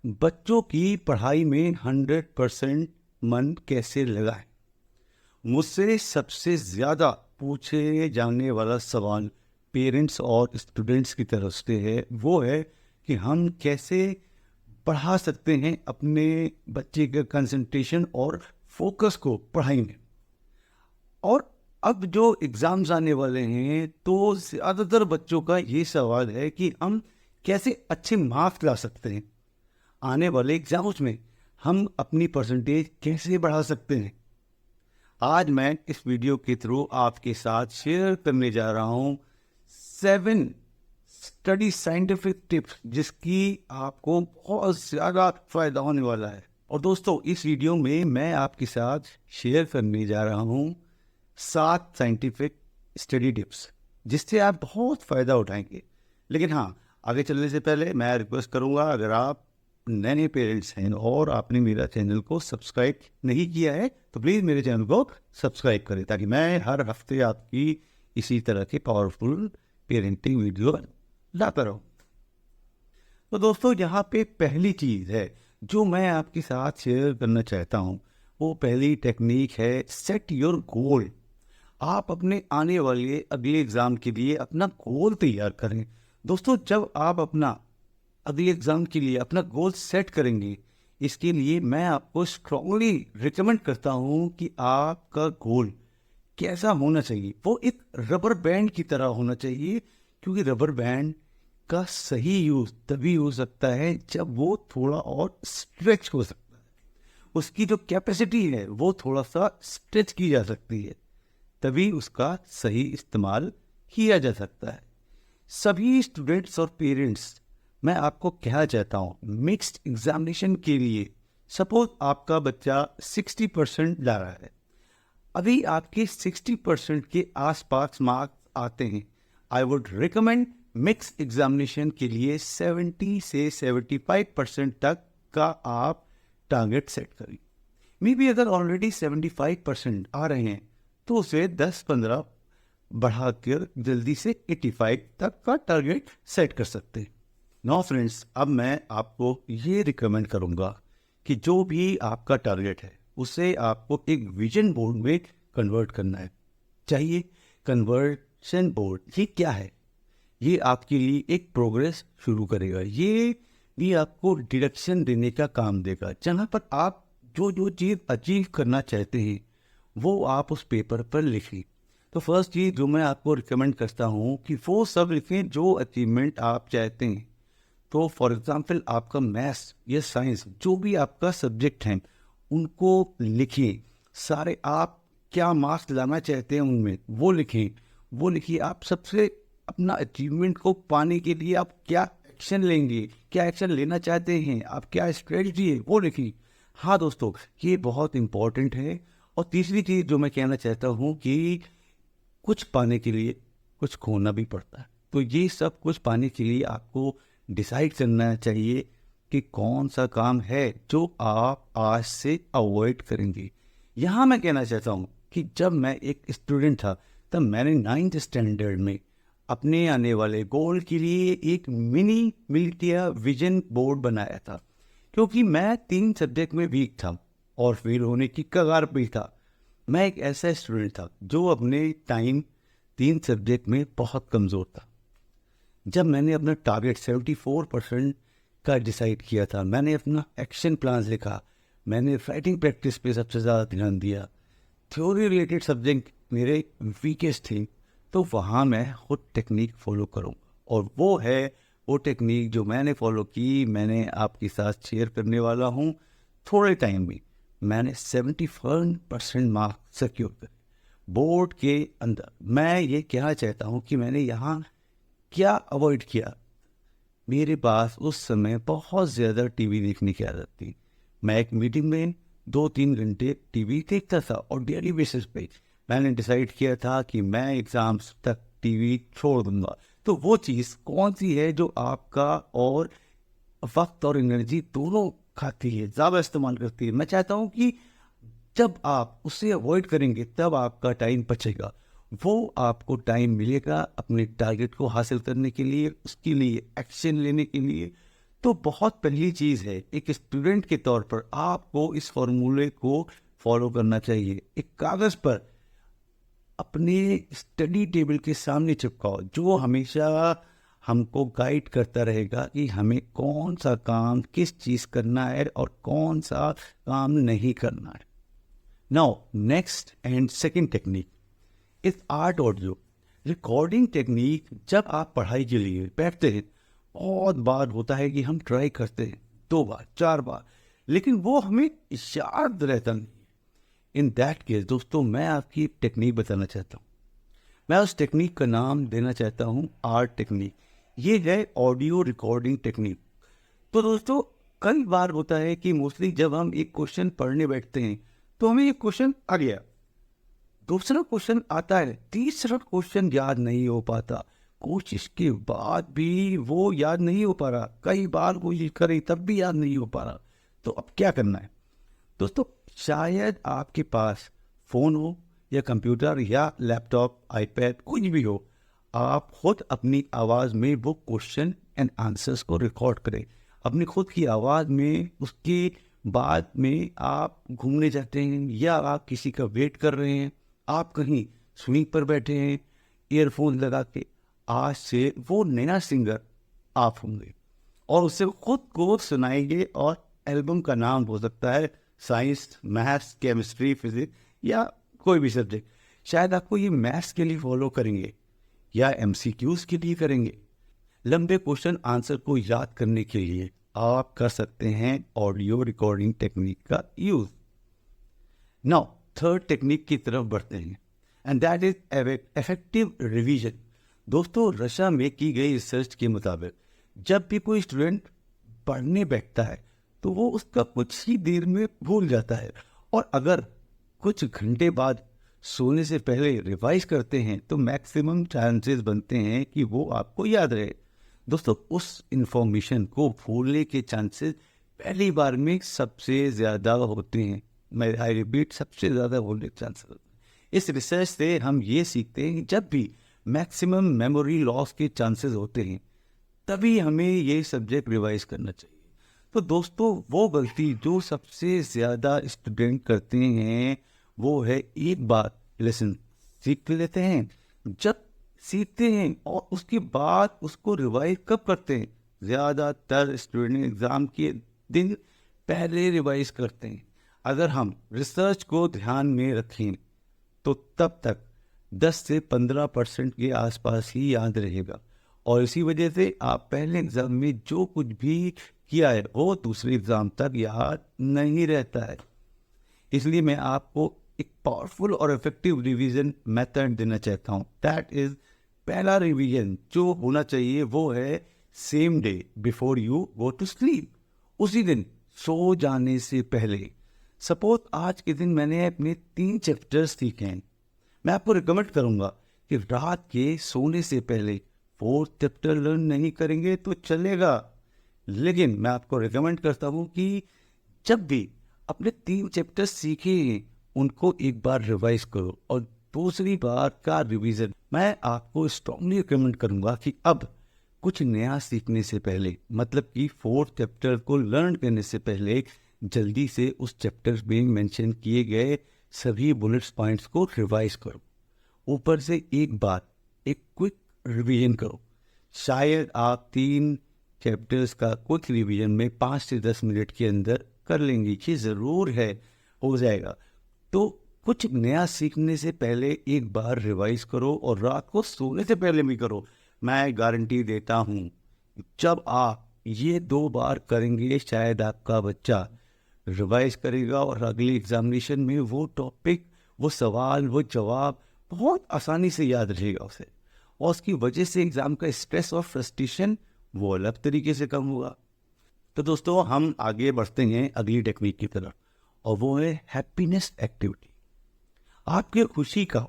बच्चों की पढ़ाई में 100% मन कैसे लगाएं? मुझसे सबसे ज़्यादा पूछे जाने वाला सवाल पेरेंट्स और स्टूडेंट्स की तरफ से है, वो है कि हम कैसे बढ़ा सकते हैं अपने बच्चे का कंसंट्रेशन और फोकस को पढ़ाई में। और अब जो एग्ज़ाम्स आने वाले हैं तो ज़्यादातर बच्चों का ये सवाल है कि हम कैसे अच्छे मार्क्स ला सकते हैं आने वाले एग्जाम्स में, हम अपनी परसेंटेज कैसे बढ़ा सकते हैं। आज मैं इस वीडियो के थ्रू आपके साथ शेयर करने जा रहा हूं 7 स्टडी साइंटिफिक टिप्स जिसकी आपको बहुत ज़्यादा फायदा होने वाला है। और दोस्तों, इस वीडियो में मैं आपके साथ शेयर करने जा रहा हूं 7 साइंटिफिक स्टडी टिप्स जिससे आप बहुत फ़ायदा उठाएंगे। लेकिन हाँ, आगे चलने से पहले मैं रिक्वेस्ट करूंगा, अगर आप नए पेरेंट्स हैं और आपने मेरा चैनल को सब्सक्राइब नहीं किया है तो प्लीज़ मेरे चैनल को सब्सक्राइब करें ताकि मैं हर हफ्ते आपकी इसी तरह के पावरफुल पेरेंटिंग वीडियो लाता रहूं। तो दोस्तों, यहाँ पे पहली चीज़ है जो मैं आपके साथ शेयर करना चाहता हूँ, वो पहली टेक्निक है सेट योर गोल। आप अपने आने वाले अगले एग्ज़ाम के लिए अपना गोल तैयार करें। दोस्तों, जब आप अपना अगले एग्ज़ाम के लिए अपना गोल सेट करेंगे, इसके लिए मैं आपको स्ट्रांगली रिकमेंड करता हूँ कि आपका गोल कैसा होना चाहिए। वो एक रबर बैंड की तरह होना चाहिए, क्योंकि रबर बैंड का सही यूज़ तभी हो सकता है जब वो थोड़ा और स्ट्रेच हो सकता है, उसकी जो कैपेसिटी है वो थोड़ा सा स्ट्रेच की जा सकती है, तभी उसका सही इस्तेमाल किया जा सकता है। सभी स्टूडेंट्स और पेरेंट्स, मैं आपको कहना चाहता हूँ, मिक्स्ड एग्जामिनेशन के लिए सपोज आपका बच्चा 60% ला रहा है, अभी आपके 60% के आसपास मार्क्स आते हैं, I would recommend mix examination के लिए 70 से 75% तक का आप टारगेट सेट करिए। मे बी अगर ऑलरेडी 75% आ रहे हैं तो उसे 10-15 बढ़ाकर जल्दी से 85 तक का टारगेट सेट कर सकते हैं। नो फ्रेंड्स, अब मैं आपको ये रिकमेंड करूँगा कि जो भी आपका टारगेट है उसे आपको एक विजन बोर्ड में कन्वर्ट करना है। चाहिए कन्वर्शन बोर्ड। ये क्या है? ये आपके लिए एक प्रोग्रेस शुरू करेगा, ये भी आपको डायरेक्शन देने का काम देगा, जहाँ पर आप जो जो चीज़ अचीव करना चाहते हैं वो आप उस पेपर पर लिखें। तो फर्स्ट चीज़ जो मैं आपको रिकमेंड करता हूँ कि वो सब लिखें जो अचीवमेंट आप चाहते हैं। तो फॉर एग्जांपल, आपका मैथ्स या साइंस, जो भी आपका सब्जेक्ट हैं, उनको लिखिए सारे। आप क्या मार्क्स लाना चाहते हैं उनमें वो लिखें। वो लिखिए आप सबसे अपना अचीवमेंट को पाने के लिए आप क्या एक्शन लेंगे, क्या एक्शन लेना चाहते हैं, आप क्या स्ट्रेटजी है वो लिखिए। हाँ दोस्तों, ये बहुत इम्पोर्टेंट है। और तीसरी चीज़ जो मैं कहना चाहता हूँ कि कुछ पाने के लिए कुछ खोना भी पड़ता है। तो ये सब कुछ पाने के लिए आपको डिसाइड करना चाहिए कि कौन सा काम है जो आप आज से अवॉइड करेंगे। यहाँ मैं कहना चाहता हूँ कि जब मैं एक स्टूडेंट था तब मैंने 9th स्टैंडर्ड में अपने आने वाले गोल के लिए एक मिनी मिलिटिया विजन बोर्ड बनाया था, क्योंकि मैं 3 सब्जेक्ट में वीक था और फेल होने की कगार पे था। मैं एक ऐसा स्टूडेंट था जो अपने टाइम 3 सब्जेक्ट में बहुत कमज़ोर था। जब मैंने अपना टारगेट 74% का डिसाइड किया था, मैंने अपना एक्शन प्लान लिखा, मैंने राइटिंग प्रैक्टिस पे सबसे ज़्यादा ध्यान दिया, थ्योरी रिलेटेड सब्जेक्ट मेरे वीकेस्ट थे, तो वहाँ मैं खुद टेक्निक फॉलो करूँगा। और वो है वो टेक्निक जो मैंने फॉलो की, मैंने आपके साथ शेयर करने वाला हूँ। थोड़े टाइम में मैंने 71% मार्क्स सिक्योर करे बोर्ड के अंदर। मैं ये कहना चाहता हूँ कि मैंने यहाँ क्या अवॉइड किया। मेरे पास उस समय बहुत ज़्यादा टीवी देखने की आदत थी। मैं एक मीटिंग में 2-3 घंटे टीवी देखता था और डेली बेसिस पे मैंने डिसाइड किया था कि मैं एग्ज़ाम्स तक टीवी छोड़ दूंगा। तो वो चीज़ कौन सी है जो आपका और वक्त और एनर्जी दोनों खाती है, ज़्यादा इस्तेमाल करती है? मैं चाहता हूँ कि जब आप उसे अवॉइड करेंगे तब आपका टाइम बचेगा, वो आपको टाइम मिलेगा अपने टारगेट को हासिल करने के लिए, उसके लिए एक्शन लेने के लिए। तो बहुत पहली चीज़ है, एक स्टूडेंट के तौर पर आपको इस फॉर्मूले को फॉलो करना चाहिए। एक कागज़ पर अपने स्टडी टेबल के सामने चिपकाओ, जो हमेशा हमको गाइड करता रहेगा कि हमें कौन सा काम किस चीज़ करना है और कौन सा काम नहीं करना है। Now next and second technique is art audio recording technique. जब आप पढ़ाई के लिए बैठते हैं, बहुत बार होता है कि हम ट्राई करते हैं 2 बार 4 बार, लेकिन वो हमें याद रहता नहीं। इन दैट केस दोस्तों, मैं आपकी एक टेक्निक बताना चाहता हूँ। मैं उस टेक्निक का नाम देना चाहता हूँ आर्ट टेक्निक। ये है ऑडियो रिकॉर्डिंग टेक्निक। तो दोस्तों, कई बार होता है कि मोस्टली जब हम एक क्वेश्चन पढ़ने बैठते हैं तो हमें एक क्वेश्चन आ गया, दूसरा क्वेश्चन आता है, तीसरा क्वेश्चन याद नहीं हो पाता, कोशिश के बाद भी वो याद नहीं हो पा रहा, कई बार कोशिश करी तब भी याद नहीं हो पा रहा। तो अब क्या करना है दोस्तों? शायद आपके पास फ़ोन हो या कंप्यूटर या लैपटॉप, आईपैड, कुछ भी हो, आप खुद अपनी आवाज़ में वो क्वेश्चन एंड आंसर्स को रिकॉर्ड करें। अपनी खुद की आवाज़ में उसके बाद में आप घूमने जाते हैं या आप किसी का वेट कर रहे हैं, आप कहीं स्विंग पर बैठे हैं ईयरफोन लगा के, आज से वो नया सिंगर आप होंगे और उससे खुद को सुनाएंगे। और एल्बम का नाम हो सकता है साइंस, मैथ्स, केमिस्ट्री, फिजिक्स या कोई भी सब्जेक्ट। शायद आपको ये मैथ्स के लिए फॉलो करेंगे या एमसीक्यूज के लिए करेंगे। लंबे क्वेश्चन आंसर को याद करने के लिए आप कर सकते हैं ऑडियो रिकॉर्डिंग टेक्निक का यूज। नाउ थर्ड टेक्निक की तरफ बढ़ते हैं and that is effective revision. दोस्तों, रशिया में की गई रिसर्च के मुताबिक जब भी कोई स्टूडेंट पढ़ने बैठता है तो वो उसका कुछ ही देर में भूल जाता है, और अगर कुछ घंटे बाद सोने से पहले रिवाइज करते हैं तो मैक्सिमम चांसेस बनते हैं कि वो आपको याद रहे। दोस्तों, उस इंफॉर्मेशन को भूलने के चांसेस पहली बार में सबसे ज़्यादा होते हैं। मैं आई रिपीट, सबसे ज़्यादा भूलने के चांसेस होते हैं। इस रिसर्च से हम ये सीखते हैं कि जब भी मैक्सिमम मेमोरी लॉस के चांसेस होते हैं तभी हमें ये सब्जेक्ट रिवाइज करना चाहिए। तो दोस्तों, वो गलती जो सबसे ज़्यादा स्टूडेंट करते हैं वो है एक बार लेसन सीख लेते हैं, जब सीखते हैं और उसके बाद उसको रिवाइज कब करते हैं? ज़्यादातर स्टूडेंट एग्ज़ाम के दिन पहले रिवाइज करते हैं। अगर हम रिसर्च को ध्यान में रखें तो तब तक 10 से 15% के आसपास ही याद रहेगा, और इसी वजह से आप पहले एग्ज़ाम में जो कुछ भी किया है वो दूसरे एग्ज़ाम तक याद नहीं रहता है। इसलिए मैं आपको एक पावरफुल और इफेक्टिव रिवीजन मेथड देना चाहता हूँ। दैट इज़, पहला रिवीजन जो होना चाहिए वो है same day before you go to sleep. उसी दिन सो जाने से पहले। सपोज आज के दिन मैंने अपने 3 चैप्टर्स सीखे हैं, मैं आपको रिकमेंड करूँगा कि रात के सोने से पहले 4th चैप्टर लर्न नहीं करेंगे तो चलेगा, लेकिन मैं आपको रिकमेंड करता हूँ कि जब भी अपने 3 चैप्टर सीखे हैं उनको एक बार रिवाइज करो, और दूसरी बार का रिवीजन मैं आपको स्ट्रांगली रिकमेंड करूँगा कि अब कुछ नया सीखने से पहले, मतलब कि 4th चैप्टर को लर्न करने से पहले, जल्दी से उस चैप्टर में मेंशन किए गए सभी बुलेट्स पॉइंट्स को रिवाइज करो। ऊपर से एक बार एक क्विक रिवीजन करो। शायद आप 3 चैप्टर्स का क्विक रिवीजन में 5 से 10 मिनट के अंदर कर लेंगे, ये ज़रूर है, हो जाएगा। तो कुछ नया सीखने से पहले एक बार रिवाइज करो और रात को सोने से पहले भी करो। मैं गारंटी देता हूँ जब आप ये 2 बार करेंगे शायद आपका बच्चा रिवाइज करेगा और अगली एग्जामिनेशन में वो टॉपिक, वो सवाल, वो जवाब बहुत आसानी से याद रहेगा उसे, और उसकी वजह से एग्ज़ाम का स्ट्रेस और फ्रस्ट्रेशन वो अलग तरीके से कम होगा। तो दोस्तों, हम आगे बढ़ते हैं अगली टेक्निक की तरफ, और वो है हैप्पीनेस एक्टिविटी। आपके खुशी का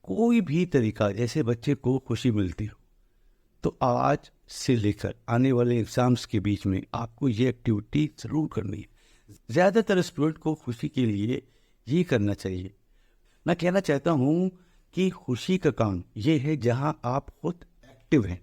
कोई भी तरीका, जैसे बच्चे को खुशी मिलती हो, तो आज से लेकर आने वाले एग्जाम्स के बीच में आपको ये एक्टिविटी ज़रूर करनी है। ज़्यादातर स्टूडेंट को खुशी के लिए ये करना चाहिए। मैं कहना चाहता हूँ कि खुशी का काम ये है जहाँ आप खुद एक्टिव हैं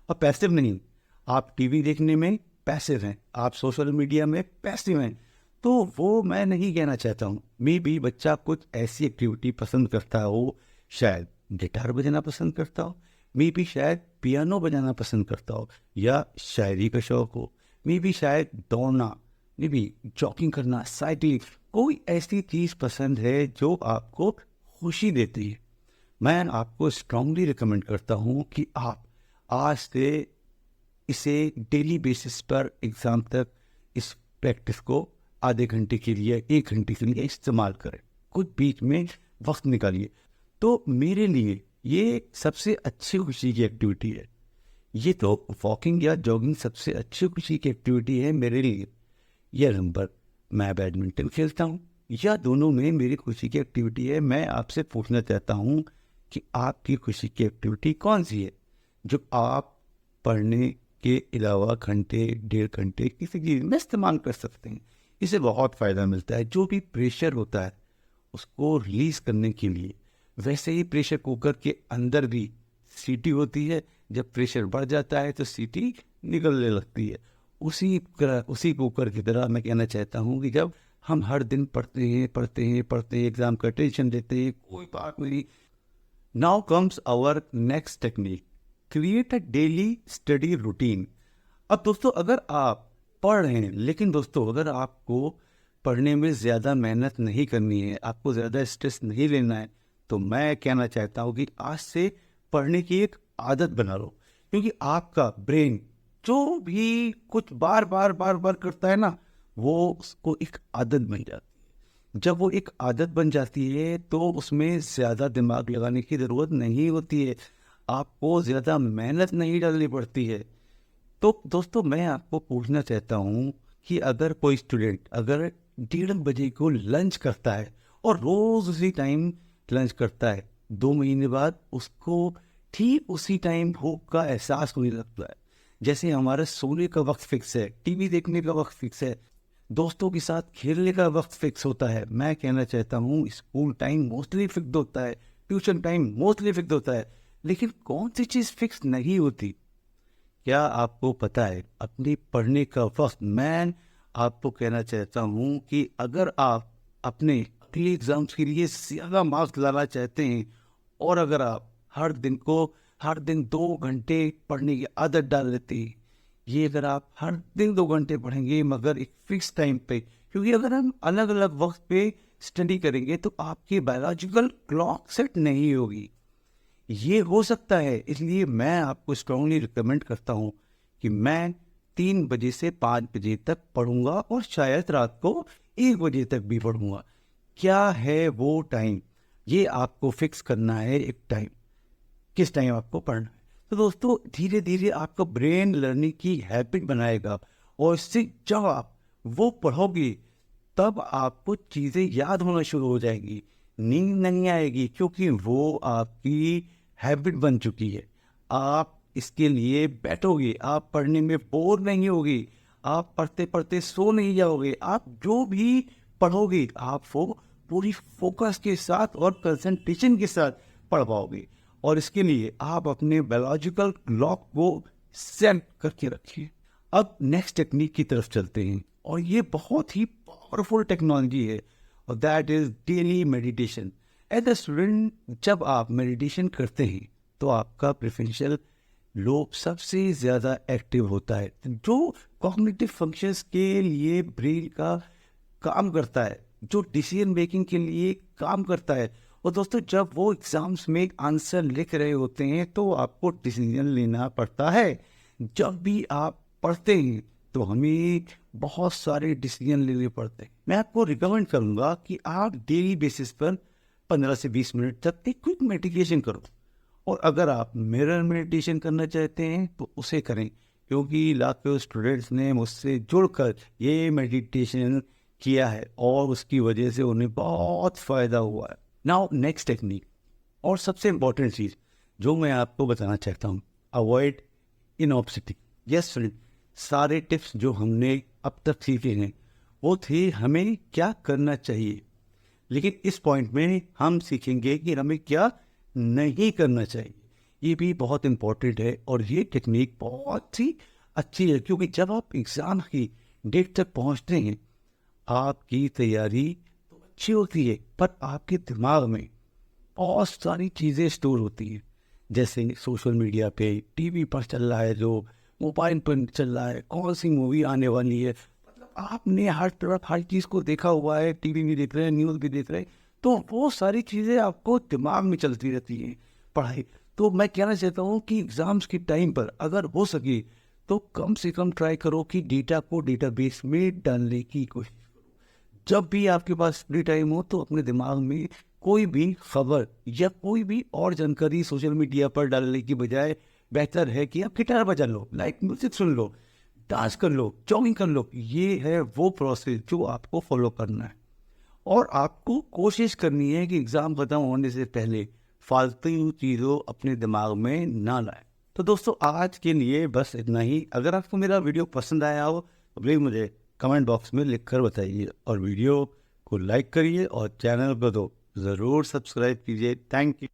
और पैसिव नहीं। आप टीवी देखने में पैसिव हैं, आप सोशल मीडिया में पैसिव हैं, तो वो मैं नहीं कहना चाहता हूँ। मे बी बच्चा कुछ ऐसी एक्टिविटी पसंद करता हो, शायद गिटार बजाना पसंद करता हो, मे बी शायद पियानो बजाना पसंद करता हो, या शायरी का शौक हो, मे बी शायद दौड़ना, मे बी जॉगिंग करना, साइकिलिंग, कोई ऐसी चीज़ पसंद है जो आपको खुशी देती है। मैं आपको स्ट्रांगली रिकमेंड करता हूँ कि आप आज से इसे डेली बेसिस पर एग्ज़ाम तक इस प्रैक्टिस को आधे घंटे के लिए, 1 घंटे के लिए इस्तेमाल करें, कुछ बीच में वक्त निकालिए। तो मेरे लिए ये सबसे अच्छी खुशी की एक्टिविटी है। ये तो वॉकिंग या जॉगिंग सबसे अच्छी खुशी की एक्टिविटी है मेरे लिए। या नंबर मैं बैडमिंटन खेलता हूँ, या दोनों में मेरी खुशी की एक्टिविटी है। मैं आपसे पूछना चाहता हूँ कि आपकी खुशी की एक्टिविटी कौन सी है, जो आप पढ़ने के अलावा घंटे 1.5 घंटे किसी चीज़ में इस्तेमाल कर सकते हैं। इससे बहुत फ़ायदा मिलता है। जो भी प्रेशर होता है उसको रिलीज़ करने के लिए, वैसे ही प्रेशर कुकर के अंदर भी सीटी होती है। जब प्रेशर बढ़ जाता है तो सीटी निकलने लगती है। उसी कुकर की तरह मैं कहना चाहता हूँ कि जब हम हर दिन पढ़ते हैं, एग्ज़ाम का टेंशन लेते हैं, कोई बात नहीं। Now comes our next technique, create a daily study routine. अब दोस्तों, अगर आप पढ़ रहे हैं, लेकिन दोस्तों अगर आपको पढ़ने में ज़्यादा मेहनत नहीं करनी है, आपको ज़्यादा स्ट्रेस नहीं लेना है, तो मैं कहना चाहता हूँ कि आज से पढ़ने की एक आदत बना लो। क्योंकि आपका ब्रेन जो भी कुछ बार बार करता है ना, वो उसको एक आदत बन जाती है। जब वो एक आदत बन जाती है तो उसमें ज़्यादा दिमाग लगाने की ज़रूरत नहीं होती है, आपको ज़्यादा मेहनत नहीं डालनी पड़ती है। तो दोस्तों, मैं आपको पूछना चाहता हूँ कि अगर कोई स्टूडेंट अगर 1:30 बजे को लंच करता है और रोज़ उसी टाइम लंच करता है, 2 महीने बाद उसको ठीक उसी टाइम भूख का एहसास होने लगता है। जैसे हमारा सोने का वक्त फिक्स है, टीवी देखने का वक्त फिक्स है, दोस्तों के साथ खेलने का वक्त फिक्स होता है। मैं कहना चाहता हूँ स्कूल टाइम मोस्टली फिक्स होता है, ट्यूशन टाइम मोस्टली फिक्स होता है, लेकिन कौन सी चीज़ फिक्स नहीं होती? क्या आपको पता है अपनी पढ़ने का वक्त? मैं आपको कहना चाहता हूँ कि अगर आप अपने अगले एग्जाम्स के लिए ज़्यादा मार्क्स लाना चाहते हैं, और अगर आप हर दिन 2 घंटे पढ़ने की आदत डाल लेते हैं, ये अगर आप हर दिन 2 घंटे पढ़ेंगे मगर एक फिक्स टाइम पे, क्योंकि अगर हम अलग अलग वक्त पे स्टडी करेंगे तो आपकी बायोलॉजिकल क्लॉक सेट नहीं होगी। ये हो सकता है, इसलिए मैं आपको स्ट्रांगली रिकमेंड करता हूँ कि मैं 3 बजे से 5 बजे तक पढ़ूंगा, और शायद रात को 1 बजे तक भी पढ़ूंगा। क्या है वो टाइम? ये आपको फिक्स करना है एक टाइम, किस टाइम आपको पढ़ना है। तो दोस्तों, धीरे धीरे आपका ब्रेन लर्निंग की हैबिट बनाएगा, और इससे जब आप वो पढ़ोगे तब आपको चीज़ें याद होना शुरू हो जाएंगी, नींद नहीं आएगी, क्योंकि वो आपकी हैबिट बन चुकी है। आप इसके लिए बैठोगे, आप पढ़ने में बोर नहीं होगे, आप पढ़ते पढ़ते सो नहीं जाओगे, आप जो भी पढ़ोगे आप वो पूरी फोकस के साथ और कंसंट्रेशन के साथ पढ़ पाओगे। और इसके लिए आप अपने बायोलॉजिकल क्लॉक को सेट करके रखिए। अब नेक्स्ट टेक्निक की तरफ चलते हैं, और ये बहुत ही पावरफुल टेक्नोलॉजी है, और that is daily meditation. As a student, जब आप मेडिटेशन करते हैं तो आपका प्रेफरेंशियल लोब सबसे ज़्यादा एक्टिव होता है, जो कॉग्निटिव फंक्शंस के लिए ब्रेन का काम करता है, जो डिसीजन मेकिंग के लिए काम करता है। और दोस्तों, जब वो एग्जाम्स में आंसर लिख रहे होते हैं तो आपको डिसीजन लेना पड़ता है। जब भी आप पढ़ते हैं तो हमें बहुत सारे डिसीजन लेने पड़ते हैं। मैं आपको रिकमेंड करूंगा कि आप डेली बेसिस पर 15 से 20 मिनट तक एक क्विक मेडिटेशन करो। और अगर आप मिरर मेडिटेशन करना चाहते हैं तो उसे करें, क्योंकि लाखों स्टूडेंट्स ने मुझसे जुड़कर ये मेडिटेशन किया है और उसकी वजह से उन्हें बहुत फ़ायदा हुआ है। नाउ नेक्स्ट टेक्निक, और सबसे इम्पोर्टेंट चीज़ जो मैं आपको बताना चाहता हूँ, अवॉइड इनऑप्सिटी। यस फ्रेंड, सारे टिप्स जो हमने अब तक सीखे हैं वो थे हमें क्या करना चाहिए, लेकिन इस पॉइंट में हम सीखेंगे कि हमें क्या नहीं करना चाहिए। ये भी बहुत इम्पोर्टेंट है, और ये टेक्निक बहुत ही अच्छी है, क्योंकि जब आप एग्ज़ाम की डेट तक पहुंचते हैं आपकी तैयारी तो अच्छी होती है, पर आपके दिमाग में बहुत सारी चीज़ें स्टोर होती हैं, जैसे सोशल मीडिया पे, टीवी पर चल रहा है, जो मोबाइल पर चल रहा है, कौन सी मूवी आने वाली है। मतलब आपने हर तरफ हर चीज़ को देखा हुआ है, टीवी भी देख रहे हैं, न्यूज़ भी देख रहे हैं, तो वो सारी चीज़ें आपको दिमाग में चलती रहती हैं पढ़ाई। तो मैं कहना चाहता हूँ कि एग्ज़ाम्स के टाइम पर अगर हो सके तो कम से कम ट्राई करो कि डेटा को डेटाबेस में डालने की कोशिश। जब भी आपके पास फ्री टाइम हो तो अपने दिमाग में कोई भी खबर या कोई भी और जानकारी सोशल मीडिया पर डालने की बजाय बेहतर है कि आप गिटार बजा लो, लाइक म्यूजिक सुन लो, डांस कर लो, जॉगिंग कर लो। ये है वो प्रोसेस जो आपको फॉलो करना है, और आपको कोशिश करनी है कि एग्ज़ाम ख़त्म होने से पहले फालतू चीज़ों अपने दिमाग में ना लाएं। तो दोस्तों आज के लिए बस इतना ही। अगर आपको मेरा वीडियो पसंद आया हो तो प्लीज़ मुझे कमेंट बॉक्स में लिख कर बताइए, और वीडियो को लाइक करिए और चैनल को तो ज़रूर सब्सक्राइब कीजिए। Thank you.